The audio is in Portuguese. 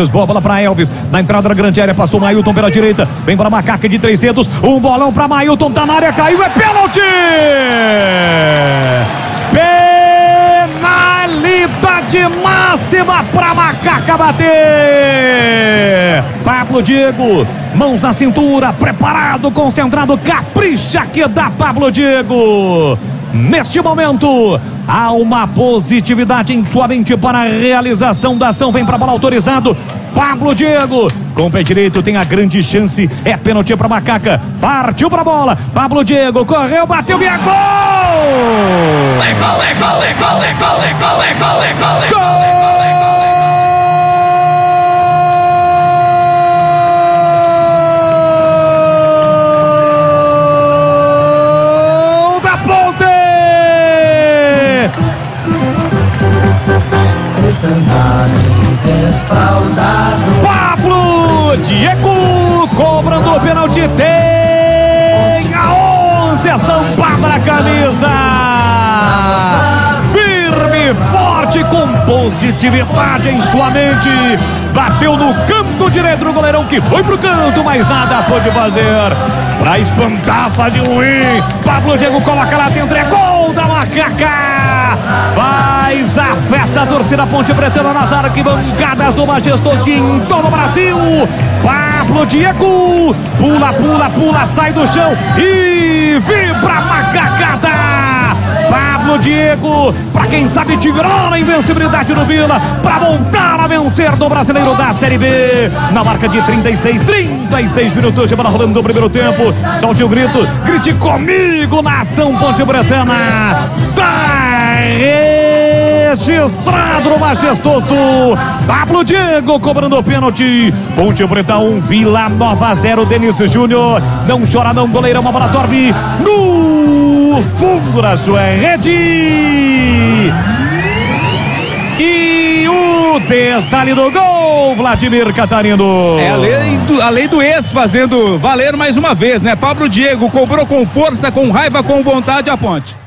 Boa bola para Elvis, na entrada da grande área, passou o Mailton pela direita, vem para a Macaca de 3 dedos, um bolão para Mailton, tá na área, caiu, é pênalti! Penalidade máxima para Macaca bater! Pablo Diego, mãos na cintura, preparado, concentrado, capricha que dá Pablo Diego! Neste momento, há uma positividade em sua mente para a realização da ação. Vem para a bola autorizado. Pablo Diego, com o pé direito, tem a grande chance. É pênalti para Macaca. Partiu para a bola. Pablo Diego correu, bateu e é gol! Gol! Pablo Diego cobrando o pênalti, tem a 11 estampada na camisa, firme, forte, com positividade em sua mente, bateu no canto direito do goleirão que foi pro canto, mas nada pôde fazer pra espantar a fase ruim. Pablo Diego coloca lá dentro, é gol da Macaca. Faz a festa, a torcida Ponte Pretana nas arquibancadas do Majestoso em todo o Brasil. Pablo Diego pula, pula, pula, sai do chão e vibra a macacada. Pablo Diego, pra quem sabe, tirou a invencibilidade do Vila pra voltar a vencer do Brasileiro da Série B. Na marca de 36 minutos de bola rolando no primeiro tempo. Solte o grito, grite comigo, nação Ponte Pretana. Tá registrado no Majestoso. Pablo Diego cobrando o pênalti. Ponte Preta 1, Vila Nova 0. Denício Júnior, não chora não, goleirão, a bola torve no fundo da sua rede. E o detalhe do gol, Vladimir Catarino. É a lei do ex fazendo valer mais uma vez, né? Pablo Diego cobrou com força, com raiva, com vontade a Ponte.